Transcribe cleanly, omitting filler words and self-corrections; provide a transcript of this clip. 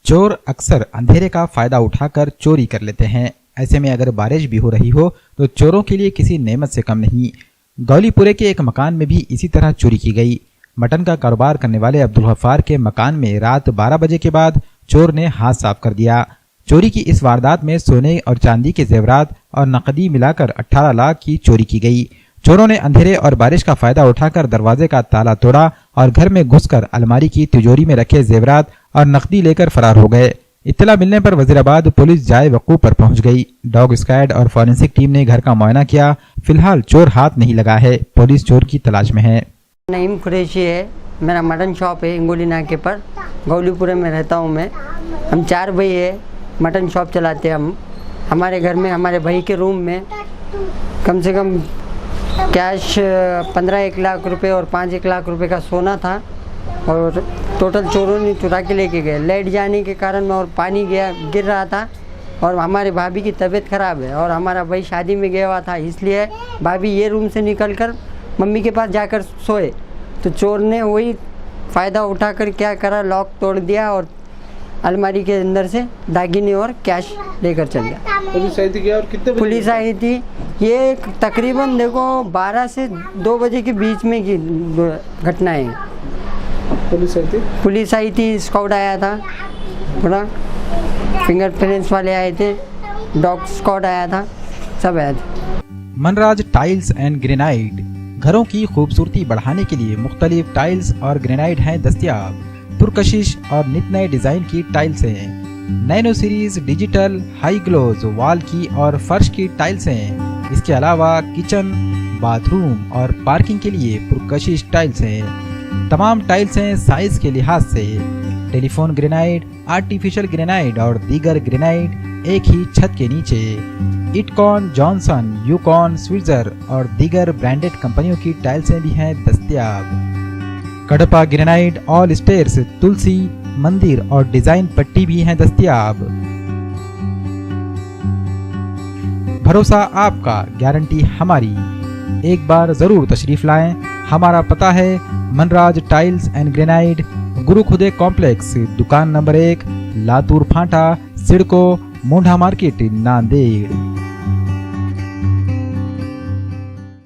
चोर अक्सर अंधेरे का फायदा उठाकर चोरी कर लेते हैं। ऐसे में अगर बारिश भी हो रही हो तो चोरों के लिए किसी नेमत से कम नहीं। गौलीपुरे के एक मकान में भी इसी तरह चोरी की गई। मटन का कारोबार करने वाले अब्दुल गफ्फार के मकान में रात 12 बजे के बाद चोर ने हाथ साफ कर दिया। चोरी की इस वारदात में सोने और चांदी के जेवरात और नकदी मिलाकर 18 लाख की चोरी की गई। चोरों ने अंधेरे और बारिश का फायदा उठाकर दरवाजे का ताला तोड़ा और घर में घुसकर अलमारी की तिजोरी में रखे जेवरात और नकदी लेकर फरार हो गए। इत्तला मिलने पर वजीराबाद पुलिस जाए वकूफ पर पहुंच गई। डॉग स्क्वाड और फॉरेंसिक टीम ने घर का मुआयना किया। फिलहाल चोर हाथ नहीं लगा है। पुलिस चोर की तलाश में है। नईम कुरैशी है, मेरा मटन शॉप है इंगोली नाके पर, गौलीपुरे में रहता हूँ मैं। हम 4 भाई है, मटन शॉप चलाते हैं हम। हमारे घर में हमारे भाई के रूम में कम से कम कैश 15-1 लाख रुपए और 5-1 लाख रुपए का सोना था और टोटल चोरों ने चुरा के लेके गए। लाइट जाने के कारण में और पानी गिर रहा था और हमारे भाभी की तबीयत ख़राब है और हमारा भाई शादी में गया हुआ था, इसलिए भाभी ये रूम से निकलकर मम्मी के पास जाकर सोए तो चोर ने वही फ़ायदा उठाकर क्या करा, लॉक तोड़ दिया और अलमारी के अंदर से दागिने और कैश लेकर चल गया। पुलिस आई थी क्या और कितने बजे? पुलिस आई थी, ये तकरीबन देखो 12 से 2 बजे के बीच में की घटना है। पुलिस आई थी, स्क्वाड आया था, थोड़ा फिंगरप्रिंट्स वाले आए थे, डॉग स्क्वाड आया था, सब आया था। मनराज टाइल्स एंड ग्रेनाइट घरों की खूबसूरती बढ़ाने के लिए मुख्तलिफ टाइल्स और ग्रेनाइट हैं दस्तयाब। पुरकशिश और नित नए डिजाइन की टाइल्स हैं। Nano series digital high gloss wall की और फर्श की टाइल्स हैं। इसके अलावा किचन, बाथरूम और पार्किंग के लिए पुरकशिश टाइल्स हैं। तमाम टाइल्स हैं साइज के लिहाज से। टेलीफोन ग्रेनाइट, आर्टिफिशियल ग्रेनाइट और दीगर ग्रेनाइट एक ही छत के नीचे। इटकॉन, जॉनसन, यूकॉन, स्विट्जर और दीगर ब्रांडेड कंपनियों की टाइल्सें भी हैं दस्तयाब। कडपा ग्रेनाइट, ऑल स्टेयर्स, तुलसी, मंदिर और डिजाइन पट्टी भी हैं दस्तयाब। भरोसा आपका, गारंटी हमारी। एक बार जरूर तशरीफ लाएं। हमारा पता है मनराज टाइल्स एंड ग्रेनाइट, गुरु खुदे कॉम्प्लेक्स, दुकान नंबर 1, लातूर फांटा, सिडको, मोंढा मार्केट, नांदेड़।